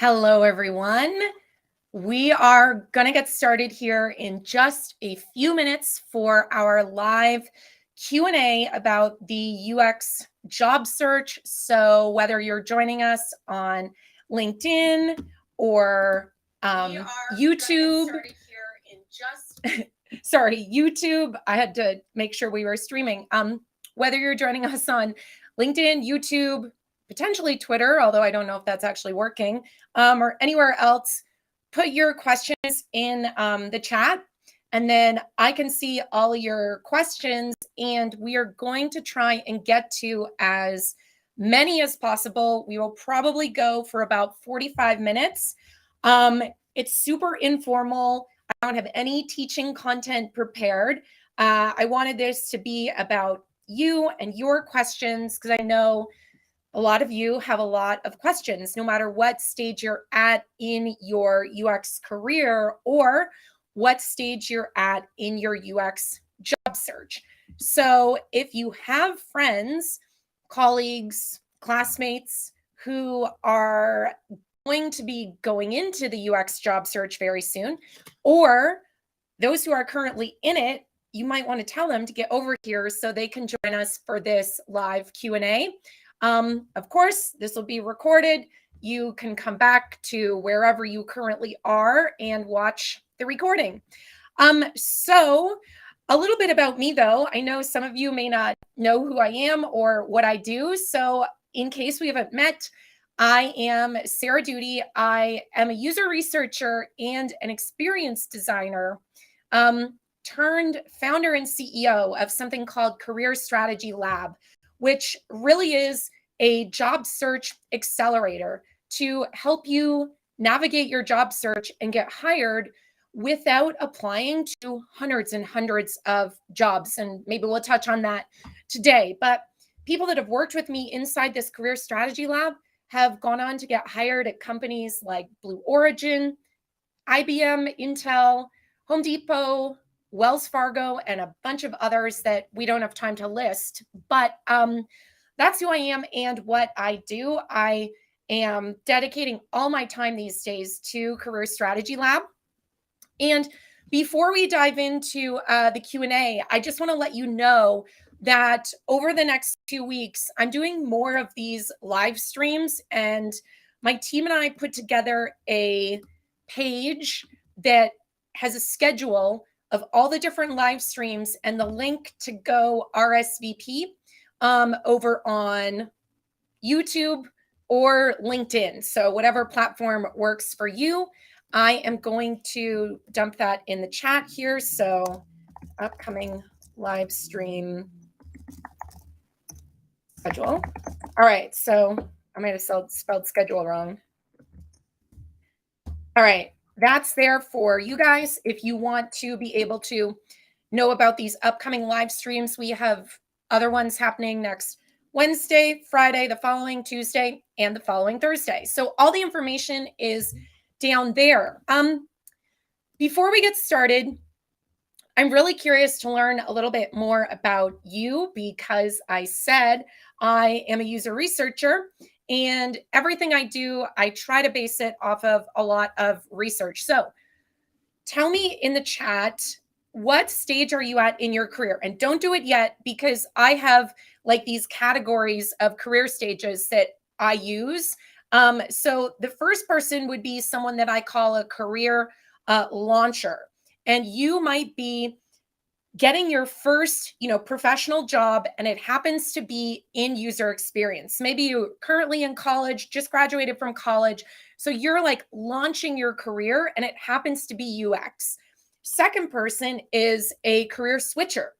Hello, everyone. We are going to get started here in just a few minutes for our live Q&A about the UX job search. So whether you're joining us on LinkedIn or YouTube, sorry, YouTube. I had to make sure we were streaming. Whether you're joining us on LinkedIn, YouTube, potentially Twitter, although I don't know if that's actually working, or anywhere else, put your questions in the chat, and then I can see all your questions, and we are going to try and get to as many as possible. We will probably go for about 45 minutes. It's super informal. I don't have any teaching content prepared. I wanted this to be about you and your questions, because I know a lot of you have a lot of questions, no matter what stage you're at in your UX career or what stage you're at in your UX job search. So if you have friends, colleagues, classmates who are going to be going into the UX job search very soon, or those who are currently in it, you might want to tell them to get over here so they can join us for this live Q&A. Of course, this will be recorded. You can come back to wherever you currently are and watch the recording. So a little bit about me, though. I know some of you may not know who I am or what I do. So in case we haven't met, I am Sarah Doody. I am a user researcher and an experience designer, turned founder and CEO of something called Career Strategy Lab, which really is a job search accelerator to help you navigate your job search and get hired without applying to hundreds and hundreds of jobs. And maybe we'll touch on that today. But people that have worked with me inside this Career Strategy Lab have gone on to get hired at companies like Blue Origin, IBM, Intel, Home Depot, Wells Fargo, and a bunch of others that we don't have time to list. But that's who I am and what I do. I am dedicating all my time these days to Career Strategy Lab. And before we dive into the Q&A, I just want to let you know that over the next 2 weeks, I'm doing more of these live streams, and my team and I put together a page that has a schedule of all the different live streams and the link to go RSVP over on YouTube or LinkedIn. So whatever platform works for you. I am going to dump that in the chat here. So upcoming live stream schedule. All right, so I might have spelled schedule wrong. All right, that's there for you guys. If you want to be able to know about these upcoming live streams, we have other ones happening next Wednesday, Friday, the following Tuesday, and the following Thursday. So all the information is down there. Before we get started, I'm really curious to learn a little bit more about you, because I said I am a user researcher, and everything I do, I try to base it off of a lot of research. So tell me in the chat, what stage are you at in your career? And don't do it yet, because I have like these categories of career stages that I use. So the first person would be someone that I call a career launcher. And you might be getting your first, professional job, and it happens to be in user experience. Maybe you're currently in college, just graduated from college. So you're like launching your career, and it happens to be UX. Second person is a career switcher.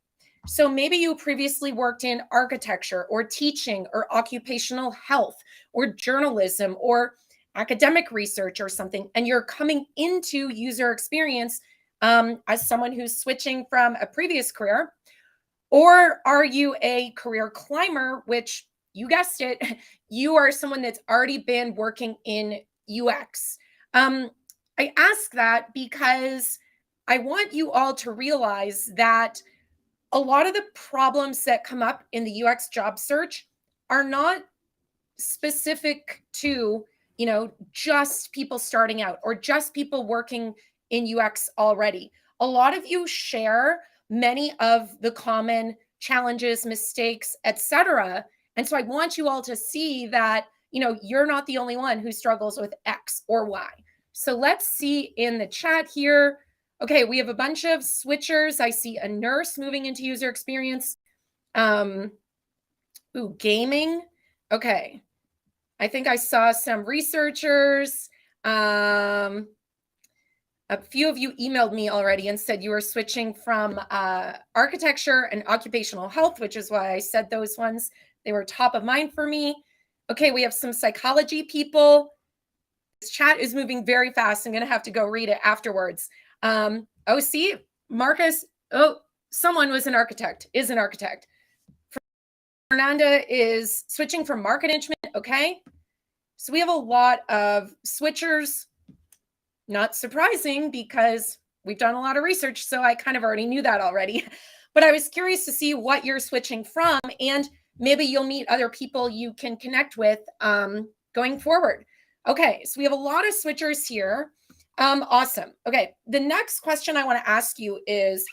So maybe you previously worked in architecture or teaching or occupational health or journalism or academic research or something, and you're coming into user experience as someone who's switching from a previous career. Or are you a career climber, which, you guessed it, you are someone that's already been working in UX. I ask that because I want you all to realize that a lot of the problems that come up in the UX job search are not specific to just people starting out or just people working in UX already. A lot of you share many of the common challenges, mistakes, etc. And so I want you all to see that, you're not the only one who struggles with X or Y. So let's see in the chat here. Okay, we have a bunch of switchers. I see a nurse moving into user experience. Gaming. Okay. I think I saw some researchers. A few of you emailed me already and said you were switching from architecture and occupational health, which is why I said those ones. They were top of mind for me. Okay, we have some psychology people. This chat is moving very fast. I'm going to have to go read it afterwards. See, Marcus. Oh, someone was an architect, is an architect. Fernanda is switching from market management. Okay. So we have a lot of switchers. Not surprising because we've done a lot of research. So I kind of already knew that already. But I was curious to see what you're switching from, and maybe you'll meet other people you can connect with going forward. Okay, so we have a lot of switchers here. Awesome. Okay, the next question I want to ask you is,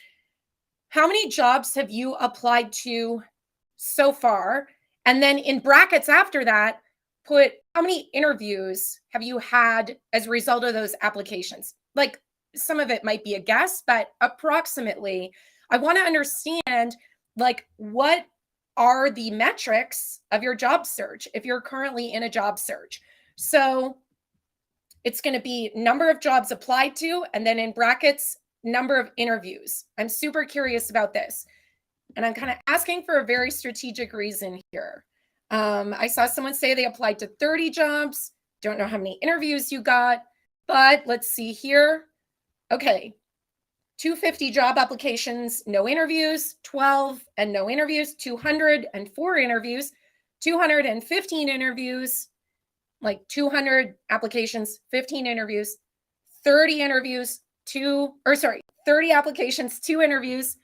how many jobs have you applied to so far? And then in brackets after that, put how many interviews have you had as a result of those applications? Like, some of it might be a guess, but approximately, I want to understand, like, what are the metrics of your job search if you're currently in a job search? So it's going to be number of jobs applied to, and then in brackets, number of interviews. I'm super curious about this. And I'm kind of asking for a very strategic reason here. I saw someone say they applied to 30 jobs. Don't know how many interviews you got, but let's see here. Okay, 250 job applications, no interviews, 12 and no interviews, 204 interviews, 215 interviews, like 200 applications, 15 interviews, 30 interviews, 30 applications, 2 interviews.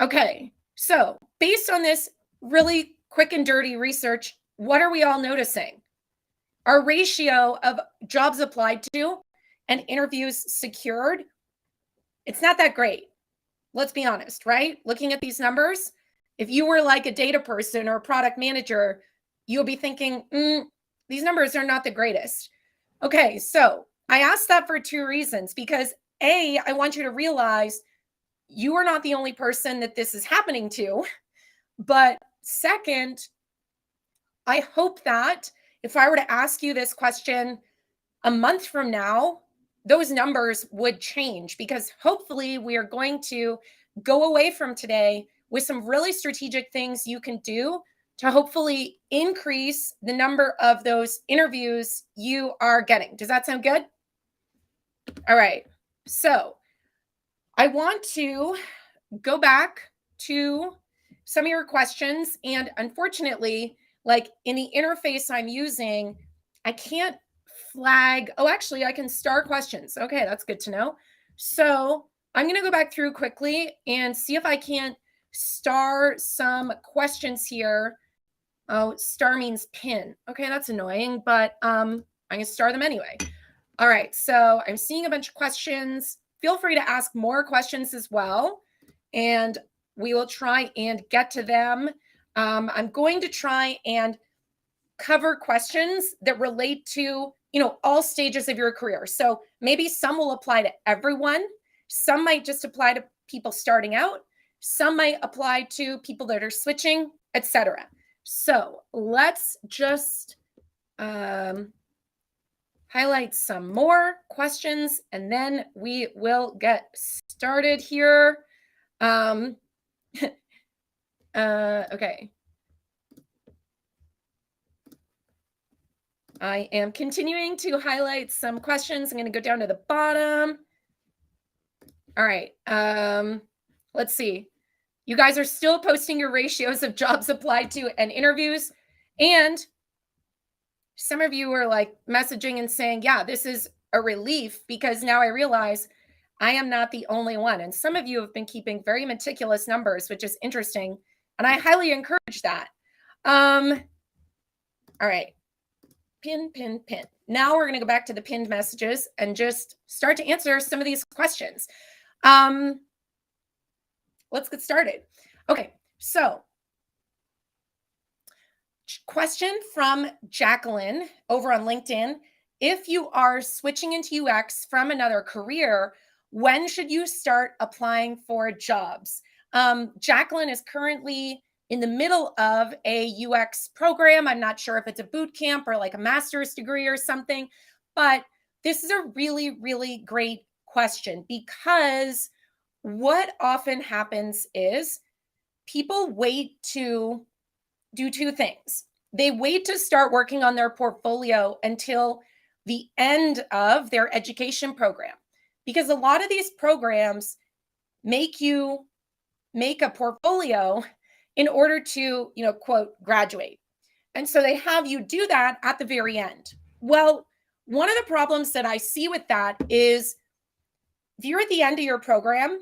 Okay, so based on this really quick and dirty research, what are we all noticing? Our ratio of jobs applied to and interviews secured, it's not that great. Let's be honest, right? Looking at these numbers, if you were like a data person or a product manager, you'll be thinking, these numbers are not the greatest. Okay, so I asked that for 2 reasons, because A, I want you to realize you are not the only person that this is happening to. But second, I hope that if I were to ask you this question a month from now, those numbers would change, because hopefully we are going to go away from today with some really strategic things you can do to hopefully increase the number of those interviews you are getting. Does that sound good? All right. So I want to go back to some of your questions. And unfortunately, like in the interface I'm using, I can't flag. Oh, actually, I can star questions. Okay, that's good to know. So I'm going to go back through quickly and see if I can star some questions here. Oh, star means pin. Okay, that's annoying, but I'm going to star them anyway. All right, so I'm seeing a bunch of questions. Feel free to ask more questions as well, and we will try and get to them. I'm going to try and cover questions that relate to, all stages of your career. So maybe some will apply to everyone. Some might just apply to people starting out. Some might apply to people that are switching, etc. So let's just highlight some more questions, and then we will get started here. Okay. I am continuing to highlight some questions. I'm going to go down to the bottom. All right. Let's see. You guys are still posting your ratios of jobs applied to and interviews. And some of you are like messaging and saying, yeah, this is a relief, because now I realize I am not the only one. And some of you have been keeping very meticulous numbers, which is interesting. And I highly encourage that. All right. Pin. now we're going to go back to the pinned messages and just start to answer some of these questions. Let's get started. Okay, so question from Jacqueline over on LinkedIn. If you are switching into UX from another career, when should you start applying for jobs? Jacqueline is currently in the middle of a UX program. I'm not sure if it's a boot camp or like a master's degree or something, but this is a really, really great question, because what often happens is people wait to do two things. They wait to start working on their portfolio until the end of their education program, because a lot of these programs make you make a portfolio in order to, quote, graduate. And so they have you do that at the very end. Well, one of the problems that I see with that is if you're at the end of your program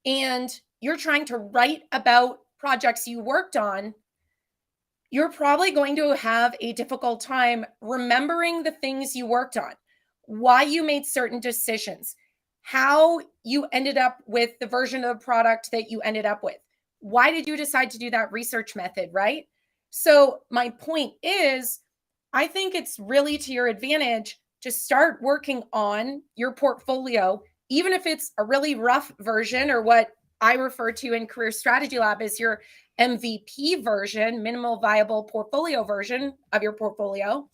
and you're trying to write about projects you worked on, you're probably going to have a difficult time remembering the things you worked on, why you made certain decisions, how you ended up with the version of the product that you ended up with. Why did you decide to do that research method, right? So my point is, I think it's really to your advantage to start working on your portfolio, even if it's a really rough version, or what I refer to in Career Strategy Lab as your MVP version, minimal viable portfolio version of your portfolio,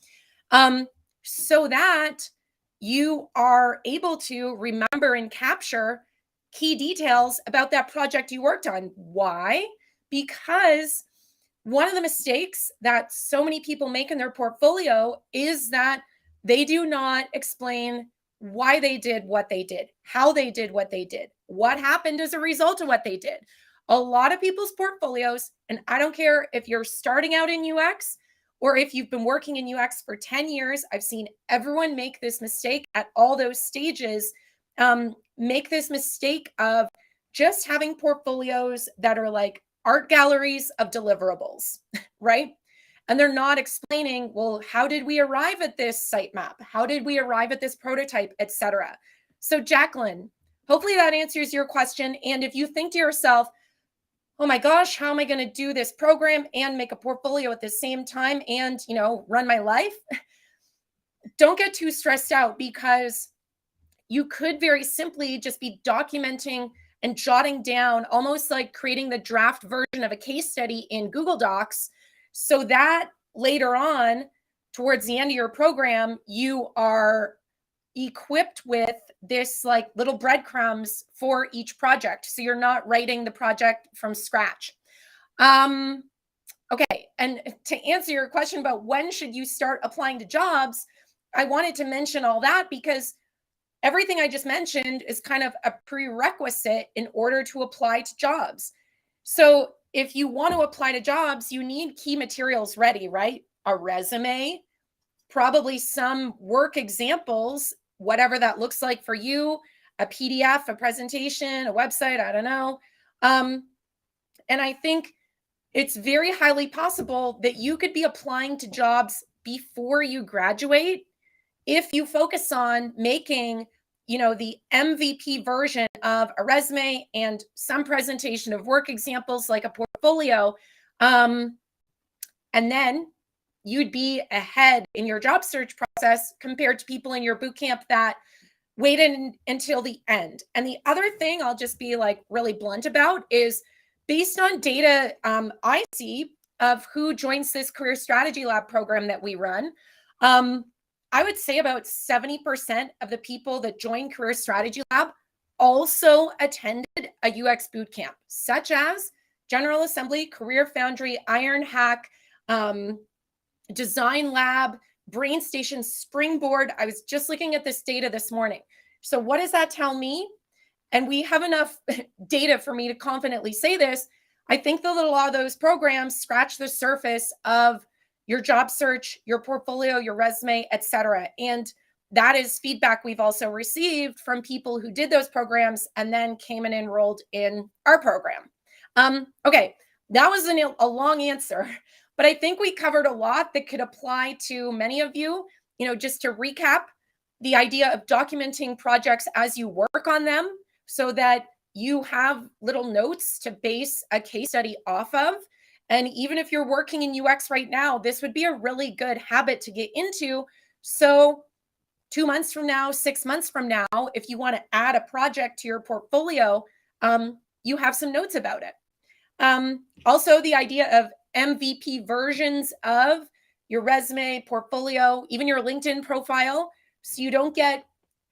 so that you are able to remember and capture key details about that project you worked on. Why? Because one of the mistakes that so many people make in their portfolio is that they do not explain why they did what they did, how they did what they did, what happened as a result of what they did. A lot of people's portfolios, and I don't care if you're starting out in UX or if you've been working in UX for 10 years, I've seen everyone make this mistake at all those stages, make this mistake of just having portfolios that are like art galleries of deliverables, right? And they're not explaining, well, how did we arrive at this sitemap? How did we arrive at this prototype, etc.? So Jacqueline, hopefully that answers your question. And if you think to yourself, oh my gosh, how am I going to do this program and make a portfolio at the same time and, run my life? Don't get too stressed out, because you could very simply just be documenting and jotting down, almost like creating the draft version of a case study in Google Docs, so that later on, towards the end of your program, you are equipped with this like little breadcrumbs for each project. So you're not writing the project from scratch. Okay. And to answer your question about when should you start applying to jobs, I wanted to mention all that because everything I just mentioned is kind of a prerequisite in order to apply to jobs. So if you want to apply to jobs, you need key materials ready, right? A resume, probably some work examples, whatever that looks like for you, a PDF, a presentation, a website, I don't know. And I think it's very highly possible that you could be applying to jobs before you graduate if you focus on making, the MVP version of a resume and some presentation of work examples like a portfolio. And then you'd be ahead in your job search process compared to people in your boot camp that waited until the end. And the other thing I'll just be like really blunt about is, based on data I see of who joins this Career Strategy Lab program that we run, I would say about 70% of the people that join Career Strategy Lab also attended a UX boot camp, such as General Assembly, Career Foundry, Iron Hack, Design Lab, BrainStation, Springboard. I was just looking at this data this morning. So what does that tell me? And we have enough data for me to confidently say this. I think that a lot of those programs scratch the surface of your job search, your portfolio, your resume, etc. And that is feedback we've also received from people who did those programs and then came and enrolled in our program. Okay, that was a long answer, but I think we covered a lot that could apply to many of you. just to recap, the idea of documenting projects as you work on them so that you have little notes to base a case study off of. And even if you're working in UX right now, this would be a really good habit to get into. So 2 months from now, 6 months from now, if you want to add a project to your portfolio, you have some notes about it. Also, the idea of MVP versions of your resume, portfolio, even your LinkedIn profile, so you don't get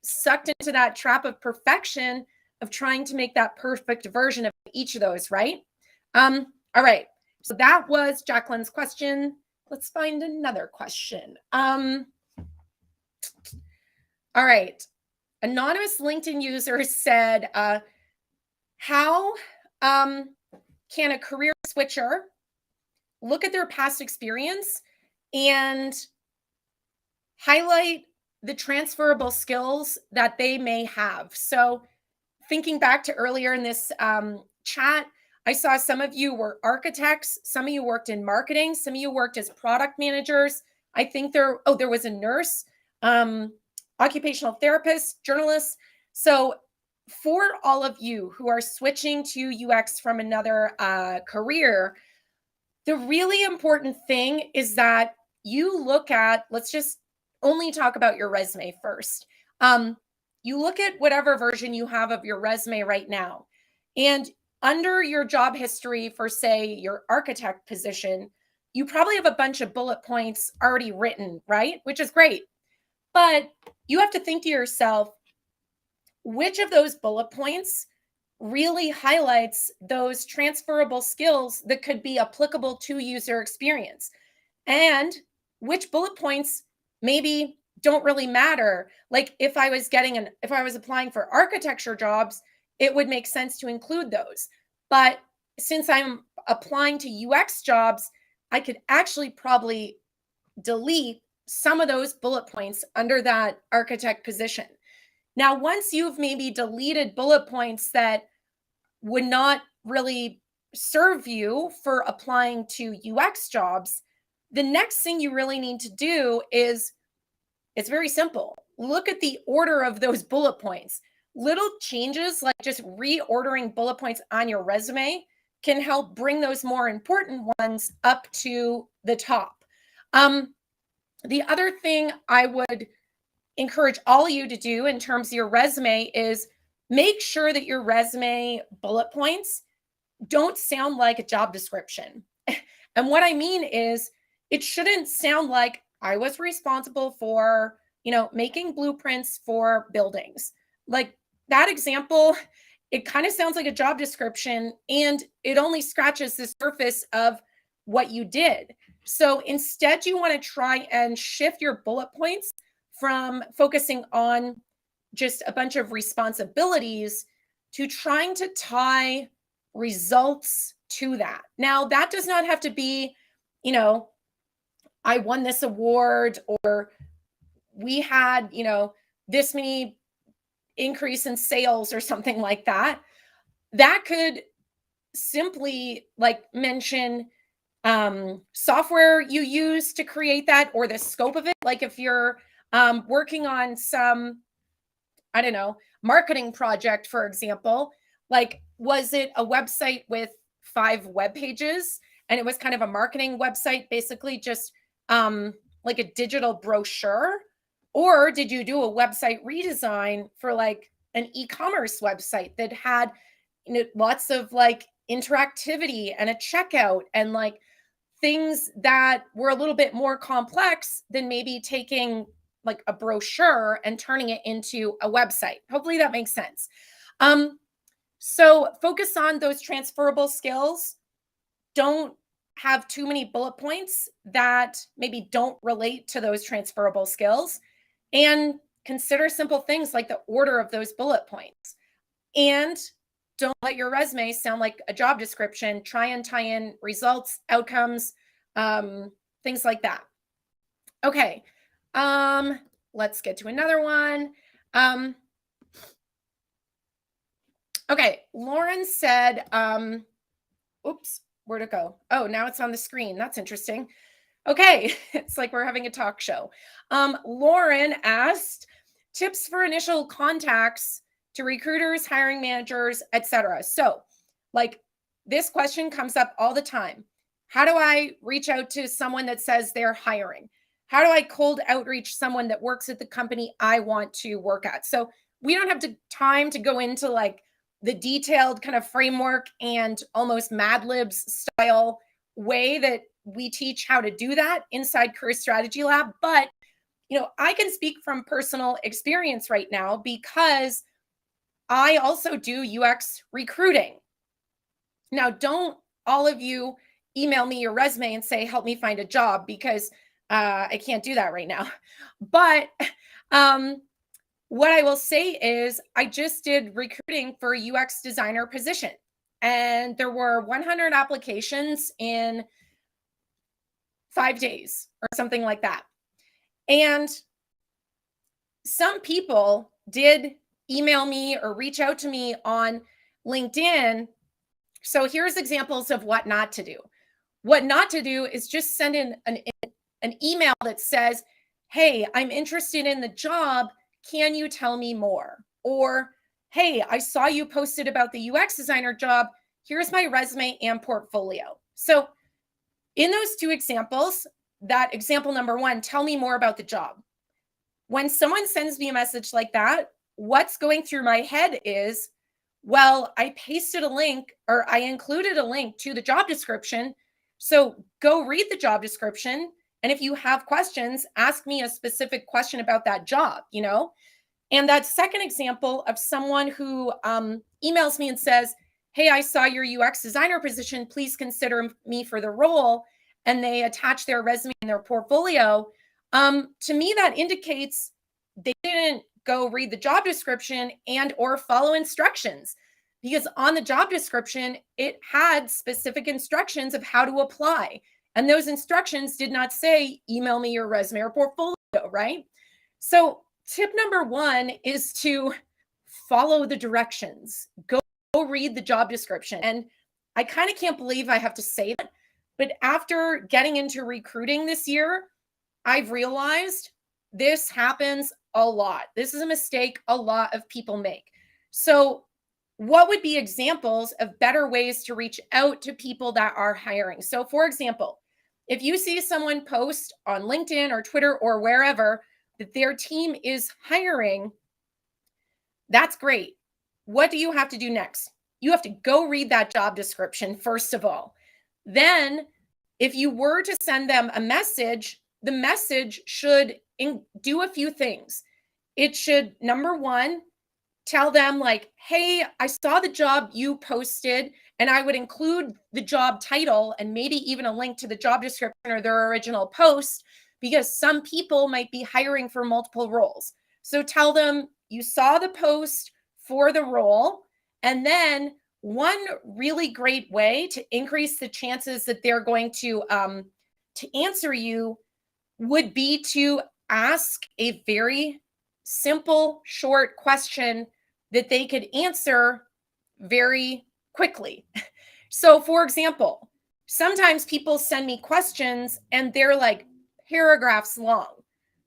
sucked into that trap of perfection of trying to make that perfect version of each of those, right? All right. So that was Jacqueline's question. Let's find another question. All right. Anonymous LinkedIn user said, how can a career switcher look at their past experience and highlight the transferable skills that they may have? So thinking back to earlier in this chat, I saw some of you were architects, some of you worked in marketing, some of you worked as product managers. I think there was a nurse, occupational therapist, journalists. So for all of you who are switching to UX from another career, the really important thing is that you look at, let's just only talk about your resume first. You look at whatever version you have of your resume right now. And under your job history for, say, your architect position, you probably have a bunch of bullet points already written, right? Which is great. But you have to think to yourself, which of those bullet points really highlights those transferable skills that could be applicable to user experience? And which bullet points maybe don't really matter? Like if I was applying for architecture jobs, it would make sense to include those. But since I'm applying to UX jobs, I could actually probably delete some of those bullet points under that architect position. Now, once you've maybe deleted bullet points that would not really serve you for applying to UX jobs, the next thing you really need to do is, it's very simple. Look at the order of those bullet points. Little changes like just reordering bullet points on your resume can help bring those more important ones up to the top. The other thing I would encourage all of you to do in terms of your resume is make sure that your resume bullet points don't sound like a job description. And what I mean is, it shouldn't sound like I was responsible for, making blueprints for buildings. Like that example, it kind of sounds like a job description and it only scratches the surface of what you did. So instead, you want to try and shift your bullet points from focusing on just a bunch of responsibilities to trying to tie results to that. Now, that does not have to be, I won this award, or we had, this many increase in sales or something like that. That could simply mention software you use to create that, or the scope of it. Like if you're working on some, I don't know, marketing project, for example, like, was it a website with 5 web pages and it was kind of a marketing website, basically just like a digital brochure? Or did you do a website redesign for like an e-commerce website that had lots of like interactivity and a checkout and like things that were a little bit more complex than maybe taking like a brochure and turning it into a website? Hopefully that makes sense. So focus on those transferable skills. Don't have too many bullet points that maybe don't relate to those transferable skills, and consider simple things like the order of those bullet points. And don't let your resume sound like a job description. Try and tie in results, outcomes, things like that. Okay. Let's get to another one. Okay. Lauren said, oops, where'd it go? Oh, now it's on the screen. That's interesting. Okay, it's like we're having a talk show. Lauren asked tips for initial contacts to recruiters, hiring managers, etc. So, like this question comes up all the time. How do I reach out to someone that says they're hiring? How do I cold outreach someone that works at the company I want to work at? So, we don't have time to go into like the detailed kind of framework and almost Mad Libs style way that we teach how to do that inside Career Strategy Lab. But, I can speak from personal experience right now because I also do UX recruiting. Now, don't all of you email me your resume and say, help me find a job, because I can't do that right now. But what I will say is I just did recruiting for a UX designer position, and there were 100 applications in 5 days or something like that. And some people did email me or reach out to me on LinkedIn. So here's examples of what not to do. What not to do is just send in an email that says, hey, I'm interested in the job. Can you tell me more? Or, hey, I saw you posted about the UX designer job. Here's my resume and portfolio. So in those two examples, that example number one, tell me more about the job. When someone sends me a message like that, what's going through my head is, well, I pasted a link or I included a link to the job description. So go read the job description. And if you have questions, ask me a specific question about that job, And that second example of someone who emails me and says, hey, I saw your UX designer position. Please consider me for the role. And they attach their resume and their portfolio. To me, that indicates they didn't go read the job description and or follow instructions, because on the job description, it had specific instructions of how to apply. And those instructions did not say, email me your resume or portfolio, right? So tip number one is to follow the directions. Go read the job description. And I kind of can't believe I have to say that, but after getting into recruiting this year, I've realized this happens a lot. This is a mistake a lot of people make. So what would be examples of better ways to reach out to people that are hiring? So for example, if you see someone post on LinkedIn or Twitter or wherever that their team is hiring, that's great. What do you have to do next? You have to go read that job description, first of all. Then, if you were to send them a message, the message should do a few things. It should, number one, tell them like, hey, I saw the job you posted, and I would include the job title and maybe even a link to the job description or their original post, because some people might be hiring for multiple roles. So tell them you saw the post for the role. And then one really great way to increase the chances that they're going to answer you would be to ask a very simple, short question that they could answer very quickly. So, for example, sometimes people send me questions and they're like paragraphs long.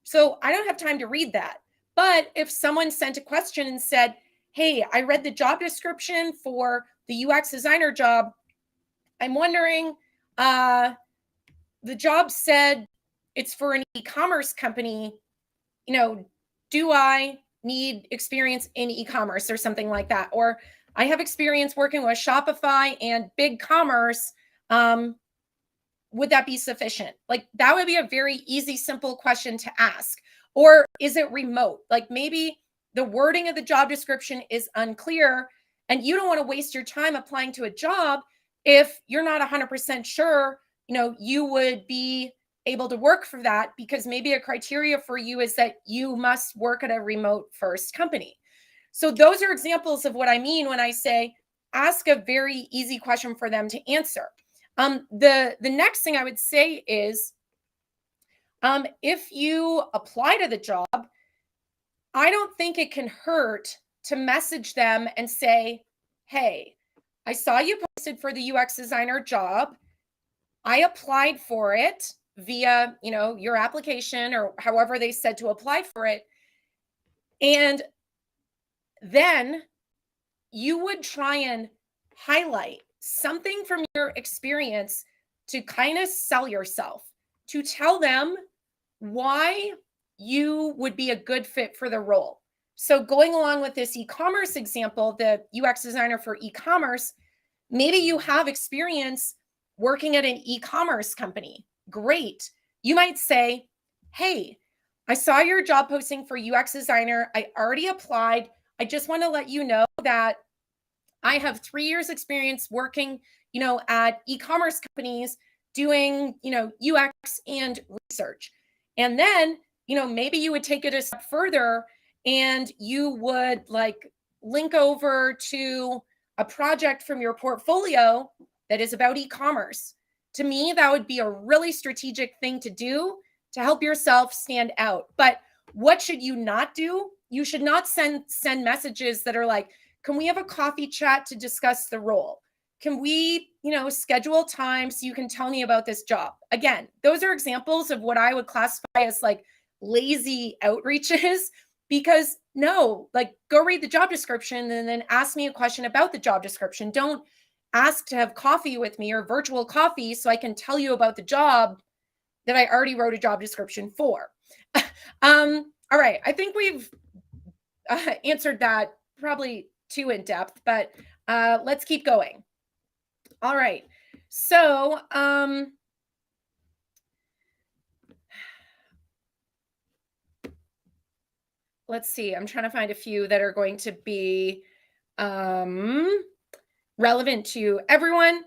So I don't have time to read that. But if someone sent a question and said, hey, I read the job description for the UX designer job, I'm wondering, the job said it's for an e-commerce company, do I need experience in e-commerce or something like that? Or I have experience working with Shopify and BigCommerce. Would that be sufficient? Like that would be a very easy, simple question to ask. Or is it remote? Like maybe the wording of the job description is unclear and you don't want to waste your time applying to a job if you're not 100% sure, you would be able to work for that, because maybe a criteria for you is that you must work at a remote first company. So those are examples of what I mean when I say ask a very easy question for them to answer. The next thing I would say is if you apply to the job, I don't think it can hurt to message them and say, hey, I saw you posted for the UX designer job. I applied for it. via, your application or however they said to apply for it. And then you would try and highlight something from your experience to kind of sell yourself, to tell them why you would be a good fit for the role. So going along with this e-commerce example, the UX designer for e-commerce, maybe you have experience working at an e-commerce company. Great. You might say, hey, I saw your job posting for UX designer. I already applied. I just want to let you know that I have 3 years experience working, at e-commerce companies doing, UX and research. And then, maybe you would take it a step further and you would like link over to a project from your portfolio that is about e-commerce. To me, that would be a really strategic thing to do to help yourself stand out. But what should you not do? You should not send messages that are like, can we have a coffee chat to discuss the role? Can we, schedule time so you can tell me about this job? Again, those are examples of what I would classify as like lazy outreaches, because no, like go read the job description and then ask me a question about the job description. Don't ask to have coffee with me or virtual coffee so I can tell you about the job that I already wrote a job description for. All right. I think we've answered that probably too in depth, but let's keep going. All right. So let's see. I'm trying to find a few that are going to be relevant to everyone.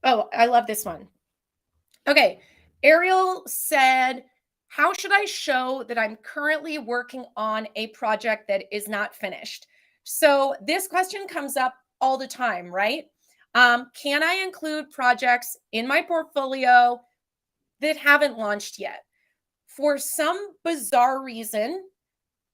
Oh, I love this one. Okay. Ariel said, how should I show that I'm currently working on a project that is not finished? So this question comes up all the time, right? Can I include projects in my portfolio that haven't launched yet? For some bizarre reason,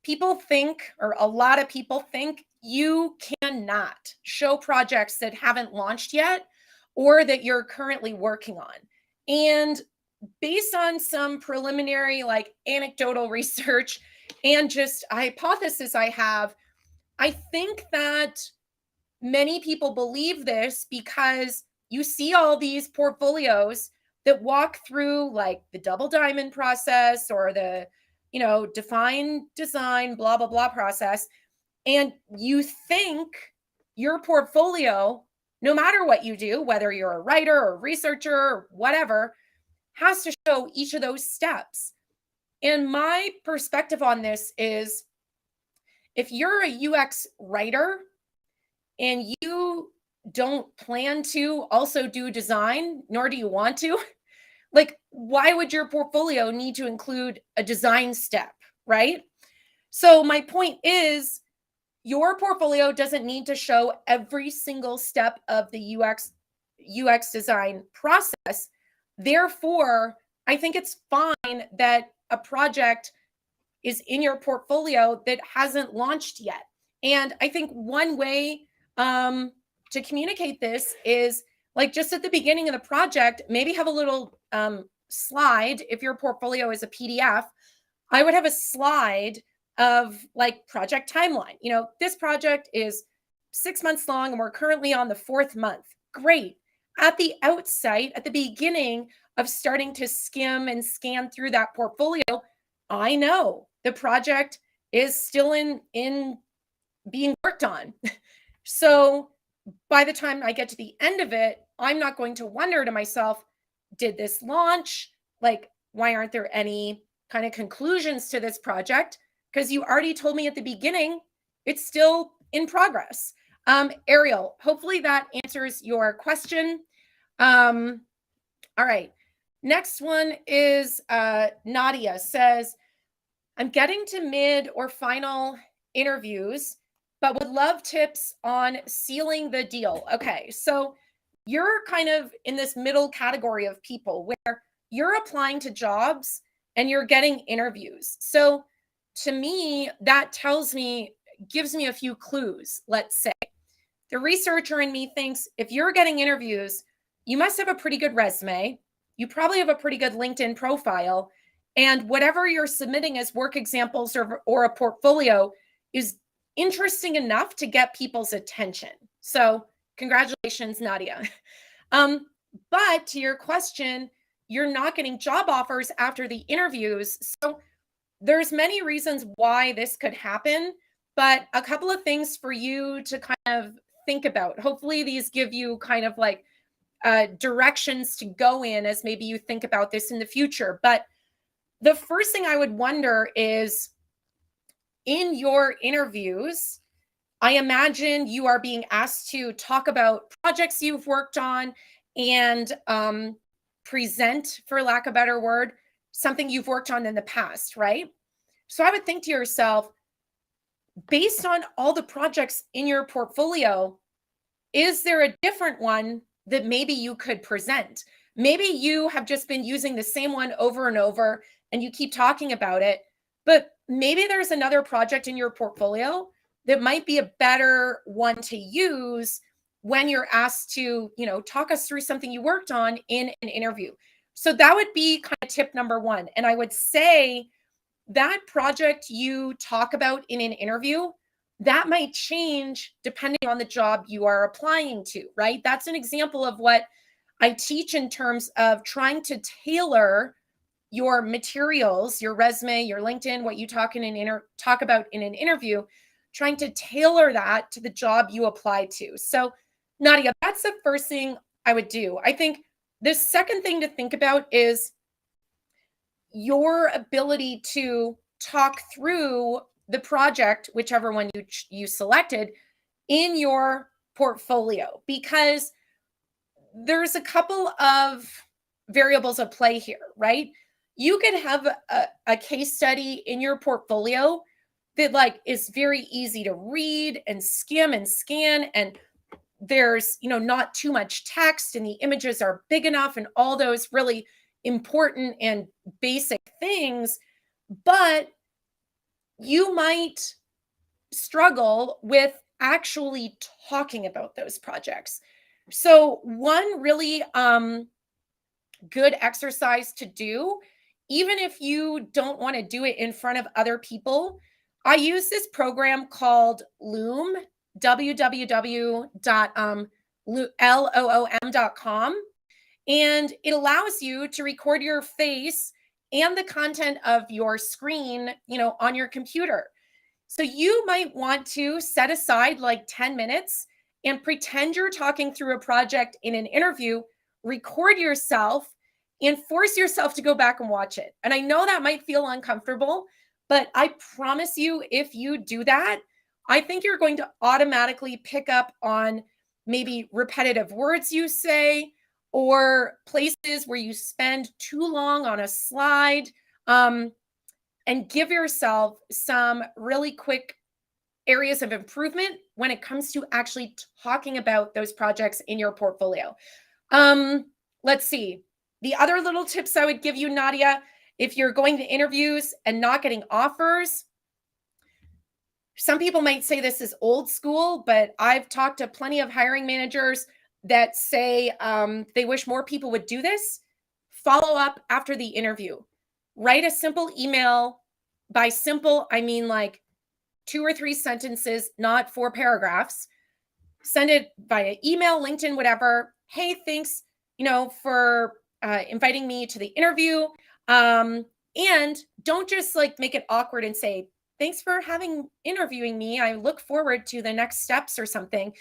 people think, or a lot of people think, you cannot show projects that haven't launched yet or that you're currently working on. And based on some preliminary, like anecdotal research and just a hypothesis I have, I think that many people believe this because you see all these portfolios that walk through like the double diamond process or the, define, design, blah, blah, blah process. And you think your portfolio, no matter what you do, whether you're a writer or researcher or whatever, has to show each of those steps. And my perspective on this is, if you're a UX writer and you don't plan to also do design, nor do you want to, like, why would your portfolio need to include a design step, right? So my point is, your portfolio doesn't need to show every single step of the UX design process. Therefore, I think it's fine that a project is in your portfolio that hasn't launched yet. And I think one way to communicate this is like just at the beginning of the project, maybe have a little slide. If your portfolio is a PDF, I would have a slide of like project timeline. This project is 6 months long and we're currently on the 4th month. Great. At the outset, at the beginning of starting to skim and scan through that portfolio, I know the project is still in being worked on. So by the time I get to the end of it, I'm not going to wonder to myself, did this launch? Like, why aren't there any kind of conclusions to this project? Because you already told me at the beginning, it's still in progress. Ariel, hopefully that answers your question. All right. Next one is Nadia says, I'm getting to mid or final interviews, but would love tips on sealing the deal. Okay, so you're kind of in this middle category of people where you're applying to jobs and you're getting interviews. So to me, that gives me a few clues, let's say. The researcher in me thinks if you're getting interviews, you must have a pretty good resume. you probably have a pretty good LinkedIn profile. And whatever you're submitting as work examples or a portfolio is interesting enough to get people's attention. So congratulations, Nadia. But to your question, you're not getting job offers after the interviews. So there's many reasons why this could happen, but a couple of things for you to kind of think about. Hopefully these give you kind of like directions to go in as maybe you think about this in the future. But the first thing I would wonder is, in your interviews, I imagine you are being asked to talk about projects you've worked on and present, for lack of a better word, something you've worked on in the past, right? So I would think to yourself, based on all the projects in your portfolio, is there a different one that maybe you could present? Maybe you have just been using the same one over and over and you keep talking about it, but maybe there's another project in your portfolio that might be a better one to use when you're asked to, talk us through something you worked on in an interview. So that would be kind of tip number one. And I would say that project you talk about in an interview, that might change depending on the job you are applying to, right? That's an example of what I teach in terms of trying to tailor your materials, your resume, your LinkedIn, what you talk about in an interview, trying to tailor that to the job you apply to. So, Nadia, that's the first thing I would do. I think the second thing to think about is your ability to talk through the project, whichever one you selected, in your portfolio, because there's a couple of variables at play here, right? You could have a case study in your portfolio that is very easy to read and skim and scan, and there's not too much text and the images are big enough and all those really important and basic things, but you might struggle with actually talking about those projects. So one really good exercise to do, even if you don't want to do it in front of other people, I use this program called Loom, www.loom.com. And it allows you to record your face and the content of your screen, on your computer. So you might want to set aside 10 minutes and pretend you're talking through a project in an interview, record yourself, and force yourself to go back and watch it. And I know that might feel uncomfortable, but I promise you, if you do that, I think you're going to automatically pick up on maybe repetitive words you say, or places where you spend too long on a slide, and give yourself some really quick areas of improvement when it comes to actually talking about those projects in your portfolio. Let's see. The other little tips I would give you, Nadia, if you're going to interviews and not getting offers, some people might say this is old school, but I've talked to plenty of hiring managers that say they wish more people would do this. Follow up after the interview. Write a simple email. By simple, I mean 2 or 3 sentences, not 4 paragraphs. Send it via email, LinkedIn, whatever. Hey, thanks, for inviting me to the interview. And don't just make it awkward and say, thanks for interviewing me. I look forward to the next steps or something.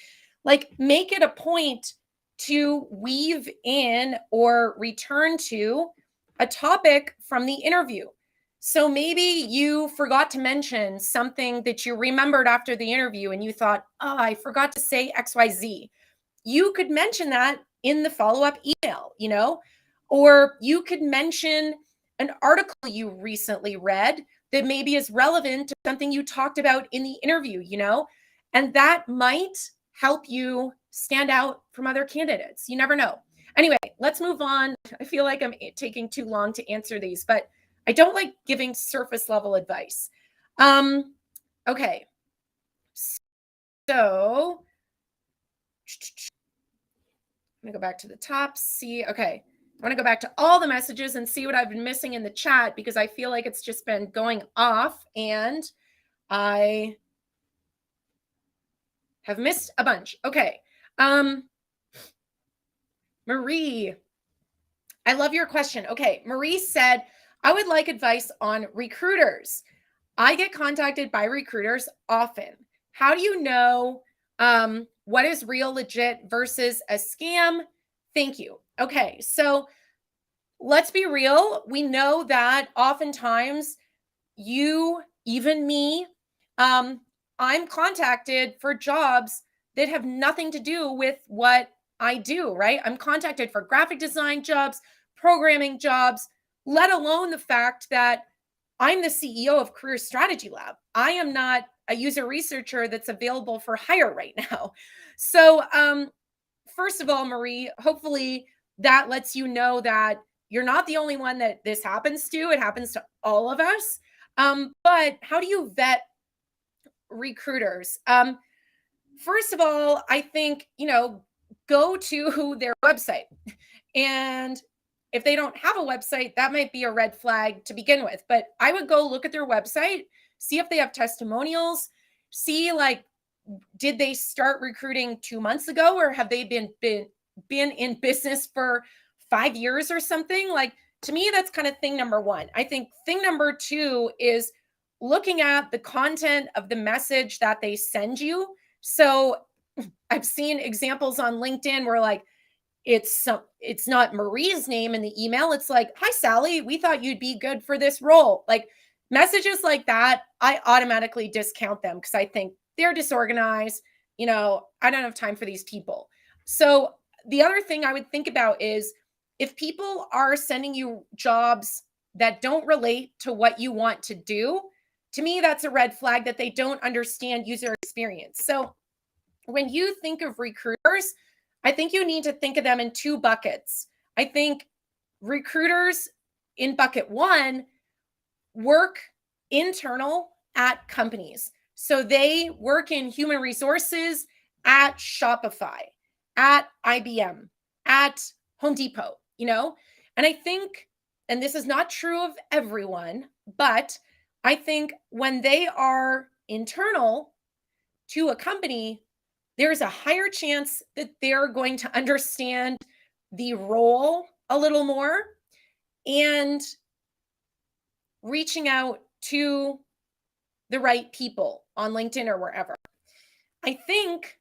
Make it a point to weave in or return to a topic from the interview. So maybe you forgot to mention something that you remembered after the interview and you thought, oh, I forgot to say XYZ. You could mention that in the follow-up email, or you could mention an article you recently read that maybe is relevant to something you talked about in the interview, and that might help you stand out from other candidates. You never know. Anyway, let's move on. I feel like I'm taking too long to answer these, but I don't like giving surface level advice. Okay. So I'm gonna go back to the top. See, okay. I want to go back to all the messages and see what I've been missing in the chat, because I feel like it's just been going off and I have missed a bunch. Okay. Marie, I love your question. Okay. Marie said, I would like advice on recruiters. I get contacted by recruiters often. How do you know what is real, legit versus a scam? Thank you. Okay. So let's be real. We know that oftentimes you, even me, I'm contacted for jobs that have nothing to do with what I do, right? I'm contacted for graphic design jobs, programming jobs, let alone the fact that I'm the CEO of Career Strategy Lab. I am not a user researcher that's available for hire right now. So, first of all, Marie, hopefully that lets you know that you're not the only one that this happens to. It happens to all of us. But how do you vet recruiters? First of all, I think, go to their website. And if they don't have a website, that might be a red flag to begin with. But I would go look at their website, see if they have testimonials, see like, did they start recruiting 2 months ago, or have they been in business for 5 years or something? Like, to me, that's kind of thing number one. I think thing number two is looking at the content of the message that they send you. So I've seen examples on LinkedIn where like it's not Marie's name in the email. It's like, hi, Sally, we thought you'd be good for this role. Like messages like that, I automatically discount them because I think they're disorganized. I don't have time for these people. So the other thing I would think about is if people are sending you jobs that don't relate to what you want to do, to me, that's a red flag that they don't understand user experience. So when you think of recruiters, I think you need to think of them in two buckets. I think recruiters in bucket one work internal at companies. So they work in human resources at Shopify, at IBM, at Home Depot, And I think, and this is not true of everyone, but I think when they are internal to a company, there's a higher chance that they're going to understand the role a little more and reaching out to the right people on LinkedIn or wherever. I think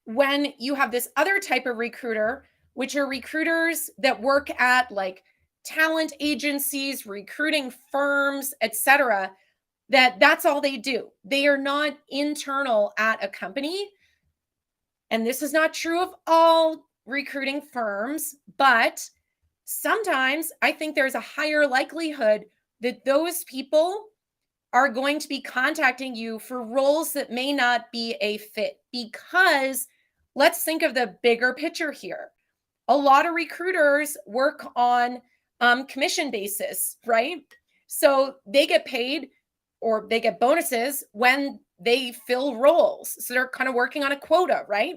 when you have this other type of recruiter, which are recruiters that work at like talent agencies, recruiting firms, etc., that's all they do. They are not internal at a company. And this is not true of all recruiting firms, but sometimes I think there's a higher likelihood that those people are going to be contacting you for roles that may not be a fit, because let's think of the bigger picture here. A lot of recruiters work on commission basis, right? So they get paid or they get bonuses when they fill roles. So they're kind of working on a quota, right?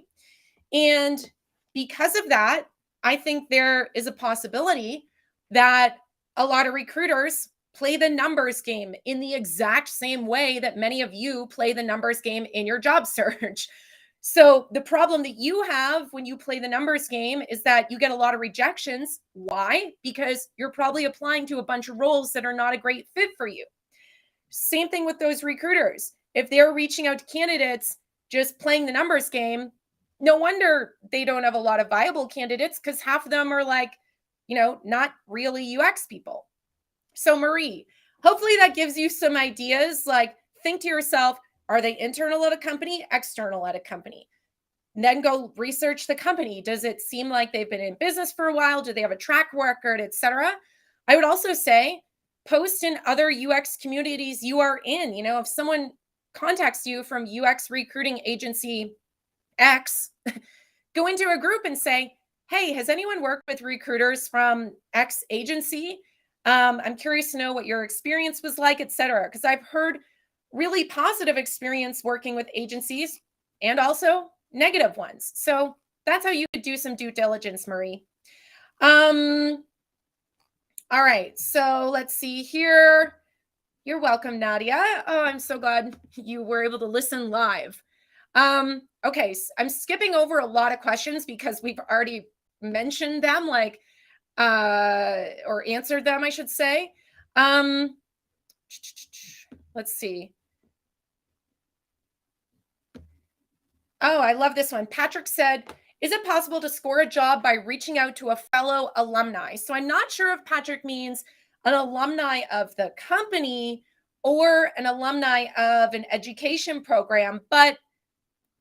And because of that, I think there is a possibility that a lot of recruiters play the numbers game in the exact same way that many of you play the numbers game in your job search. So the problem that you have when you play the numbers game is that you get a lot of rejections. Why? Because you're probably applying to a bunch of roles that are not a great fit for you. Same thing with those recruiters. If they're reaching out to candidates just playing the numbers game, no wonder they don't have a lot of viable candidates, because half of them are like, not really UX people. So Marie, hopefully that gives you some ideas. Like, think to yourself, are they internal at a company, external at a company? And then go research the company. Does it seem like they've been in business for a while? Do they have a track record, etc.? I would also say post in other UX communities you are in. If someone contacts you from UX recruiting agency X, go into a group and say, hey, has anyone worked with recruiters from X agency? I'm curious to know what your experience was like, etc. Because I've heard really positive experience working with agencies and also negative ones. So that's how you could do some due diligence, Marie. All right, so let's see here. You're welcome, Nadia. Oh, I'm so glad you were able to listen live. Okay, I'm skipping over a lot of questions because we've already mentioned them, like, or answered them, I should say. Let's see. Oh, I love this one. Patrick said, is it possible to score a job by reaching out to a fellow alumni? So I'm not sure if Patrick means an alumni of the company or an alumni of an education program, but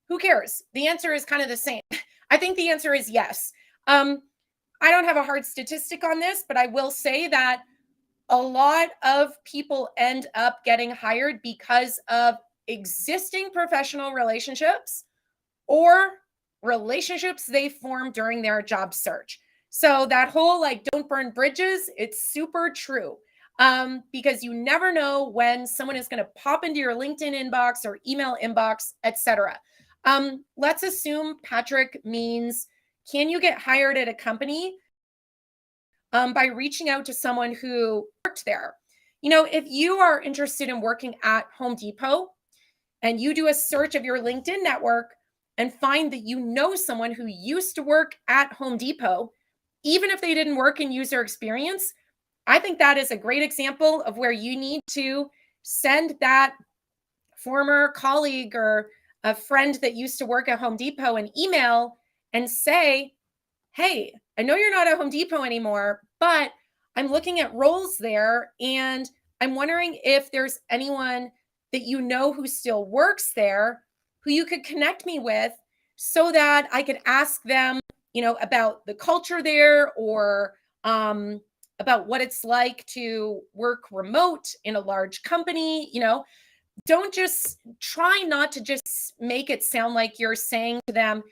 who cares? The answer is kind of the same. I think the answer is yes. I don't have a hard statistic on this, but I will say that a lot of people end up getting hired because of existing professional relationships or relationships they form during their job search. So that whole like don't burn bridges, it's super true. Because you never know when someone is going to pop into your LinkedIn inbox or email inbox, etc. Let's assume Patrick means, can you get hired at a company by reaching out to someone who worked there? You know, if you are interested in working at Home Depot and you do a search of your LinkedIn network and find that you know someone who used to work at Home Depot, even if they didn't work in user experience, I think that is a great example of where you need to send that former colleague or a friend that used to work at Home Depot an email and say, hey, I know you're not at Home Depot anymore, but I'm looking at roles there and I'm wondering if there's anyone that you know who still works there who you could connect me with so that I could ask them, you know, about the culture there or about what it's like to work remote in a large company. You know, don't just try not to just make it sound like you're saying to them,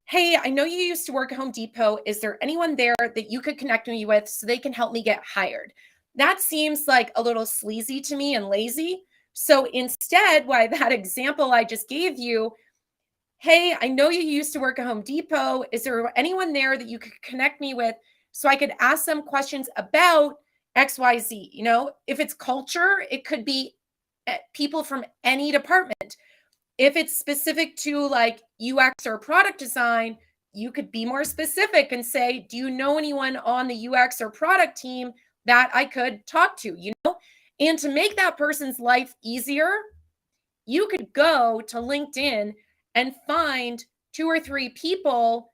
hey, I know you used to work at Home Depot. Is there anyone there that you could connect me with so they can help me get hired? That seems like a little sleazy to me and lazy. So instead, why that example I just gave you, hey, I know you used to work at Home Depot. Is there anyone there that you could connect me with so I could ask them questions about XYZ? You know, if it's culture, it could be people from any department. If it's specific to like UX or product design, you could be more specific and say, do you know anyone on the UX or product team that I could talk to, you know? And to make that person's life easier, you could go to LinkedIn and find 2 or 3 people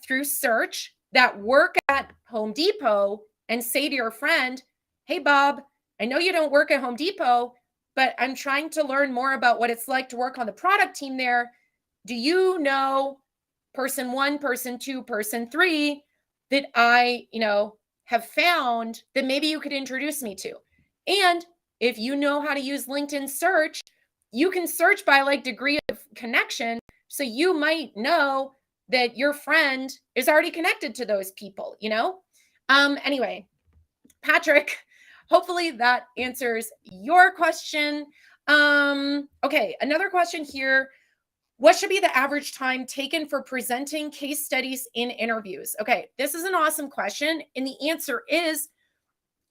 through search that work at Home Depot and say to your friend, hey, Bob, I know you don't work at Home Depot, but I'm trying to learn more about what it's like to work on the product team there. Do you know person 1, person 2, person 3 that I, you know, have found that maybe you could introduce me to? And if you know how to use LinkedIn search, you can search by like degree of connection. So you might know that your friend is already connected to those people, you know? Anyway, Patrick, hopefully that answers your question. Okay, another question here. What should be the average time taken for presenting case studies in interviews? Okay, this is an awesome question. And the answer is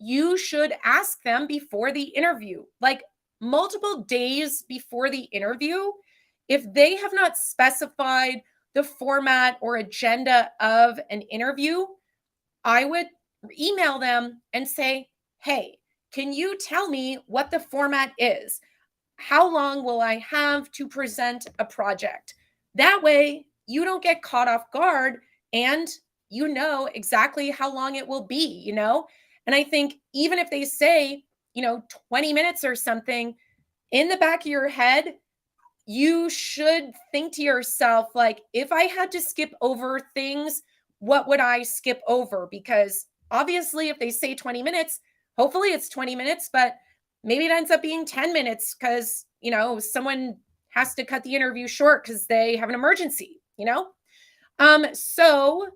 you should ask them before the interview, like multiple days before the interview. If they have not specified the format or agenda of an interview, I would email them and say, hey, can you tell me what the format is? How long will I have to present a project? That way, you don't get caught off guard and you know exactly how long it will be, you know? And I think even if they say, you know, 20 minutes or something, in the back of your head, you should think to yourself, like, if I had to skip over things, what would I skip over? Because obviously, if they say 20 minutes, hopefully it's 20 minutes, but maybe it ends up being 10 minutes because, you know, someone has to cut the interview short because they have an emergency, you know? So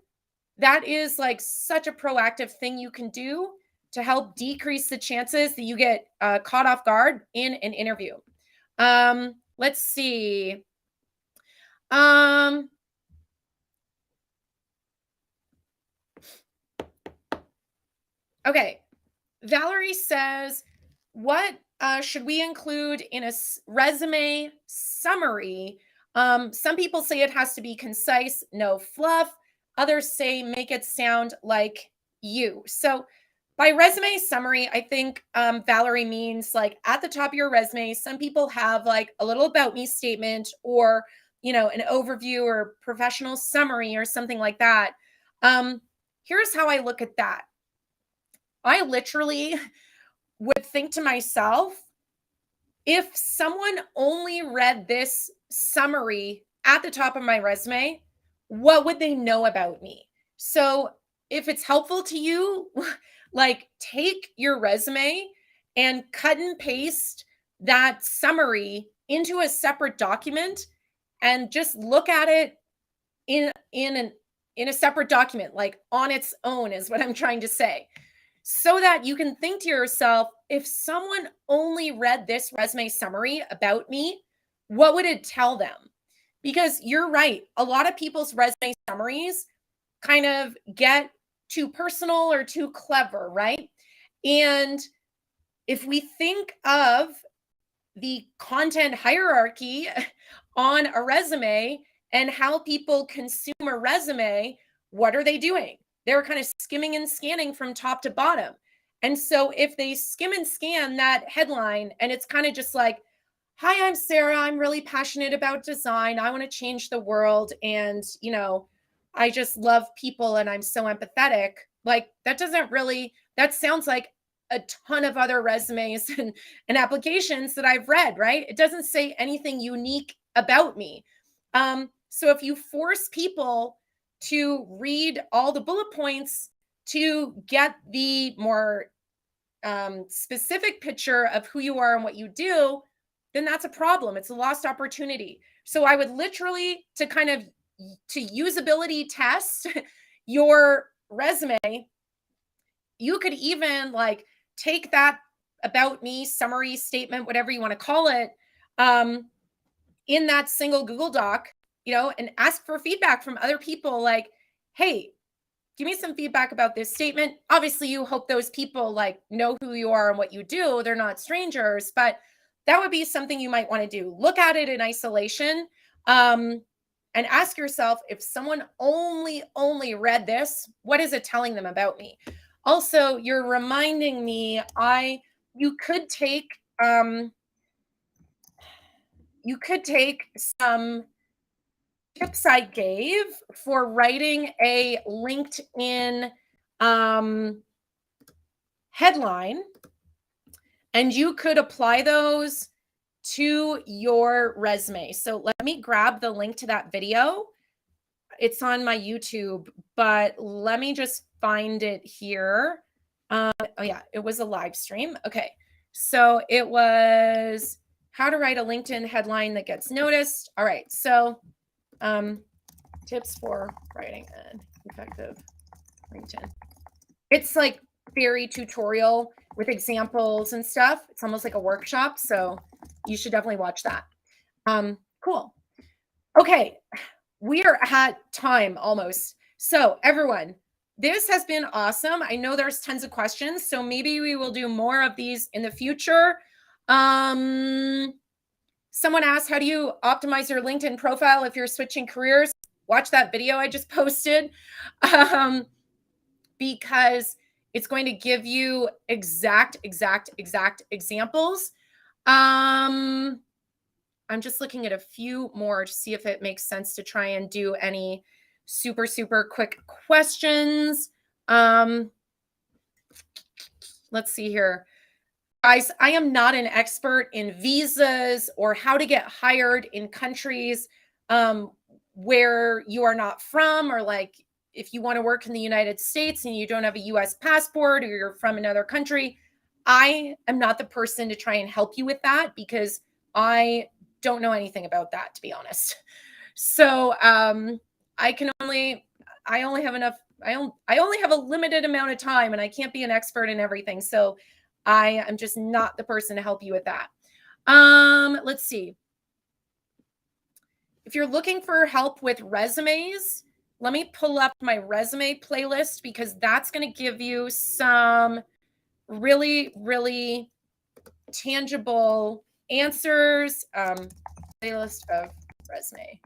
that is like such a proactive thing you can do to help decrease the chances that you get caught off guard in an interview. Let's see. Um, Okay. Valerie says, what should we include in a resume summary? Some people say it has to be concise, no fluff. Others say make it sound like you. So by resume summary, I think Valerie means like at the top of your resume, some people have like a little about me statement or, an overview or professional summary or something like that. Here's how I look at that. I literally would think to myself, if someone only read this summary at the top of my resume, what would they know about me? So if it's helpful to you, like take your resume and cut and paste that summary into a separate document and just look at it in a separate document, like on its own is what I'm trying to say, so that you can think to yourself, if someone only read this resume summary about me, what would it tell them? Because you're right, a lot of people's resume summaries kind of get too personal or too clever, right? And if we think of the content hierarchy on a resume and how people consume a resume, what are they doing? They're kind of skimming and scanning from top to bottom. And so if they skim and scan that headline and it's kind of just like, hi, I'm Sarah. I'm really passionate about design. I want to change the world. And, I just love people and I'm so empathetic. Like that sounds like a ton of other resumes and applications that I've read, right? It doesn't say anything unique about me. So if you force people to read all the bullet points to get the more specific picture of who you are and what you do, then that's a problem. It's a lost opportunity. So I would literally to usability test your resume, you could even like take that about me summary statement, whatever you want to call it, in that single Google Doc, and ask for feedback from other people like, hey, give me some feedback about this statement. Obviously, you hope those people like know who you are and what you do. They're not strangers, but that would be something you might want to do. Look at it in isolation, and ask yourself, if someone only read this, what is it telling them about me? Also, you're reminding me, you could take some tips I gave for writing a LinkedIn headline, and you could apply those to your resume. So let me grab the link to that video. It's on my YouTube, but let me just find it here. Oh yeah, it was a live stream. Okay. So it was how to write a LinkedIn headline that gets noticed. All right. So tips for writing an effective LinkedIn. It's like very tutorial with examples and stuff. It's almost like a workshop. So you should definitely watch that. Cool. Okay. We are at time almost. So everyone, this has been awesome. I know there's tons of questions, so maybe we will do more of these in the future. Someone asked, how do you optimize your LinkedIn profile if you're switching careers? Watch that video I just posted, because it's going to give you exact examples. I'm just looking at a few more to see if it makes sense to try and do any super quick questions. Let's see here. Guys, I am not an expert in visas or how to get hired in countries where you are not from, or like if you want to work in the United States and you don't have a US passport or you're from another country. I am not the person to try and help you with that because I don't know anything about that, to be honest. So I only have a limited amount of time and I can't be an expert in everything. So I am just not the person to help you with that. Let's see. If you're looking for help with resumes, let me pull up my resume playlist because that's going to give you some really, really tangible answers. Playlist of resume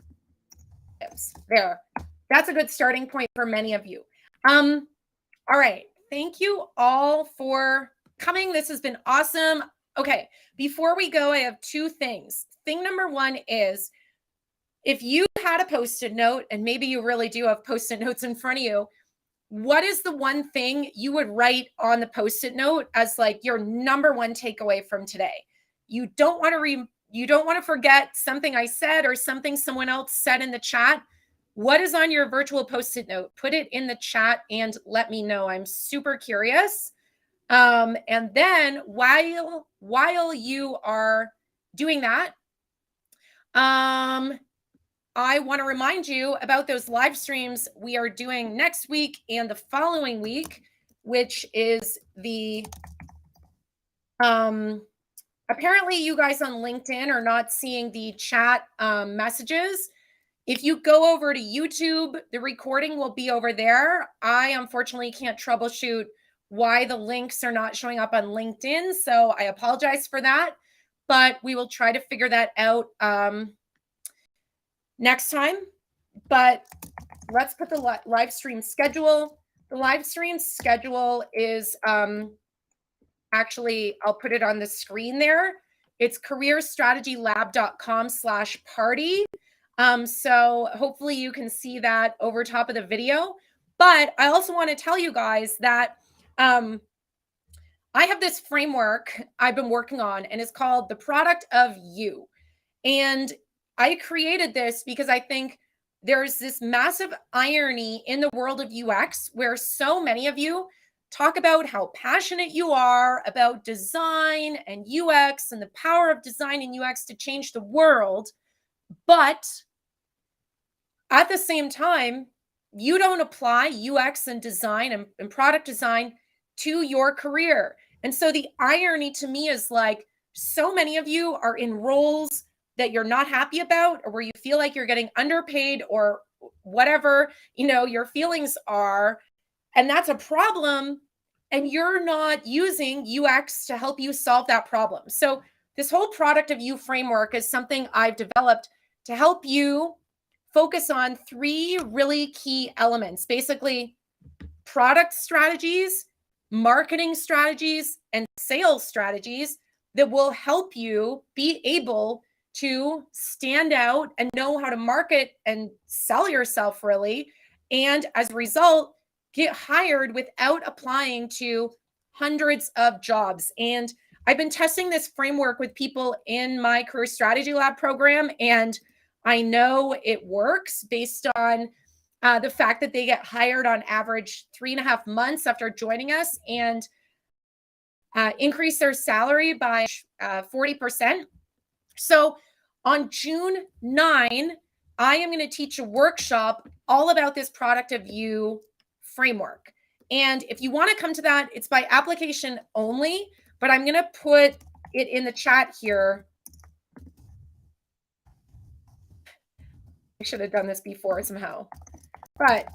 tips. There. That's a good starting point for many of you. All right. Thank you all for coming. This has been awesome. Okay. Before we go, I have two things. Thing number one is if you had a Post-it note, and maybe you really do have Post-it notes in front of you, what is the one thing you would write on the Post-it note as like your number one takeaway from today? You don't want to forget something I said or something someone else said in the chat. What is on your virtual Post-it note? Put it in the chat and let me know. I'm super curious. And then while you are doing that, I want to remind you about those live streams we are doing next week and the following week, which is the apparently you guys on LinkedIn are not seeing the chat messages. If you go over to YouTube, the recording will be over there. I unfortunately can't troubleshoot why the links are not showing up on LinkedIn, so I apologize for that, but we will try to figure that out next time. But let's put the live stream schedule. The live stream schedule is actually, I'll put it on the screen there. It's careerstrategylab.com/party. So hopefully you can see that over top of the video. But I also want to tell you guys that I have this framework I've been working on, and it's called the product of you. And I created this because I think there's this massive irony in the world of UX where so many of you talk about how passionate you are about design and UX and the power of design and UX to change the world. But at the same time, you don't apply UX and design and product design to your career. And so the irony to me is like so many of you are in roles that you're not happy about, or where you feel like you're getting underpaid or whatever, your feelings are, and that's a problem, and you're not using UX to help you solve that problem. So this whole product of you framework is something I've developed to help you focus on 3 really key elements, basically product strategies, marketing strategies, and sales strategies that will help you be able to stand out and know how to market and sell yourself really. And as a result, get hired without applying to hundreds of jobs. And I've been testing this framework with people in my Career Strategy Lab program, and I know it works based on the fact that they get hired on average 3.5 months after joining us and increase their salary by 40%. So on June 9, I am going to teach a workshop all about this product of you framework. And if you want to come to that, it's by application only, but I'm going to put it in the chat here. I should have done this before somehow, but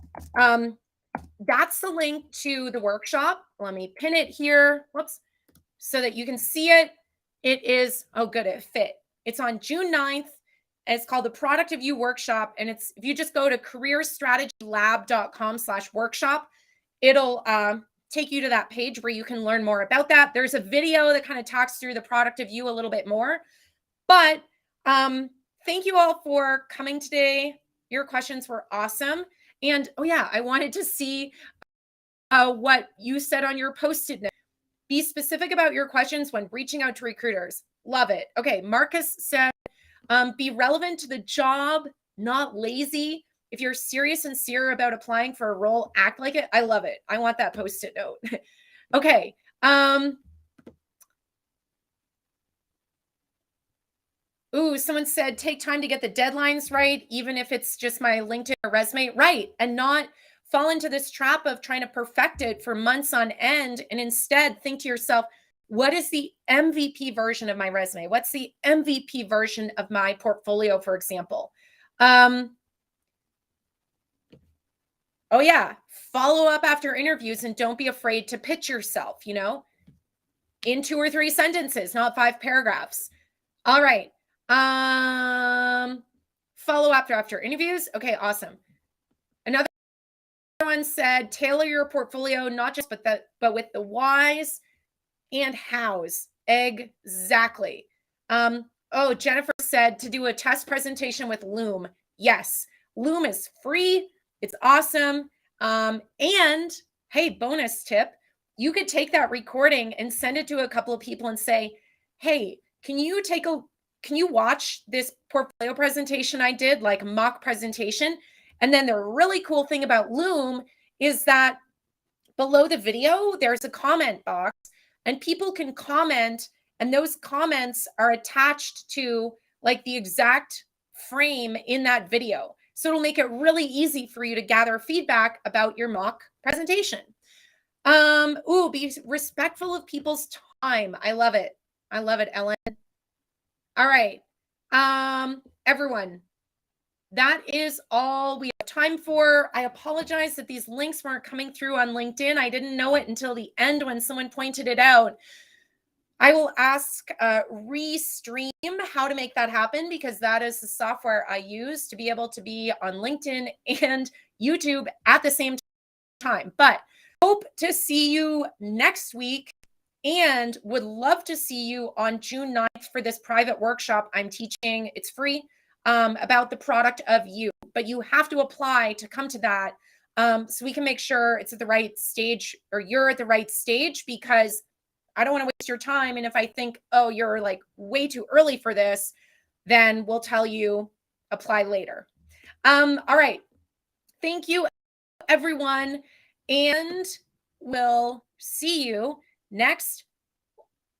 that's the link to the workshop. Let me pin it here. Whoops. So that you can see it. It is, oh good, it fit. It's on June 9th. It's called the Product of You Workshop. And it's, if you just go to careerstrategylab.com/workshop, it'll take you to that page where you can learn more about that. There's a video that kind of talks through the product of you a little bit more. But thank you all for coming today. Your questions were awesome. And oh yeah, I wanted to see what you said on your Post-it note. Be specific about your questions when reaching out to recruiters. Love it. Okay, Marcus said, be relevant to the job, not lazy. If you're serious and sincere about applying for a role, act like it. I love it. I want that Post-it note. Okay. Ooh, someone said, take time to get the deadlines right, even if it's just my LinkedIn or resume. Right. And not fall into this trap of trying to perfect it for months on end. And instead think to yourself, what is the MVP version of my resume? What's the MVP version of my portfolio, for example? Oh yeah, follow up after interviews and don't be afraid to pitch yourself, in 2 or 3 sentences, not 5 paragraphs. All right. Follow up after interviews. Okay, awesome. Another one said tailor your portfolio not just but with the whys and hows. Exactly. Jennifer said to do a test presentation with Loom. Yes, Loom is free. It's awesome. And hey, bonus tip, you could take that recording and send it to a couple of people and say, hey, can you watch this portfolio presentation I did, like mock presentation? And then the really cool thing about Loom is that below the video, there's a comment box and people can comment, and those comments are attached to like the exact frame in that video. So it'll make it really easy for you to gather feedback about your mock presentation. Be respectful of people's time. I love it. I love it, Ellen. All right. Everyone, that is all we have time for. I apologize that these links weren't coming through on LinkedIn. I didn't know it until the end when someone pointed it out. I will ask Restream how to make that happen, because that is the software I use to be able to be on LinkedIn and YouTube at the same time. But hope to see you next week and would love to see you on June 9th for this private workshop I'm teaching. It's free, about the product of you, but you have to apply to come to that, so we can make sure it's at the right stage, or you're at the right stage, because I don't want to waste your time. And if I think, oh, you're like way too early for this, then we'll tell you apply later. All right. Thank you, everyone. And we'll see you next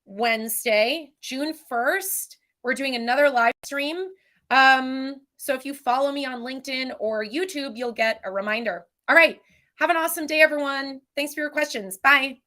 Wednesday, June 1st. We're doing another live stream. So if you follow me on LinkedIn or YouTube, you'll get a reminder. All right. Have an awesome day, everyone. Thanks for your questions. Bye.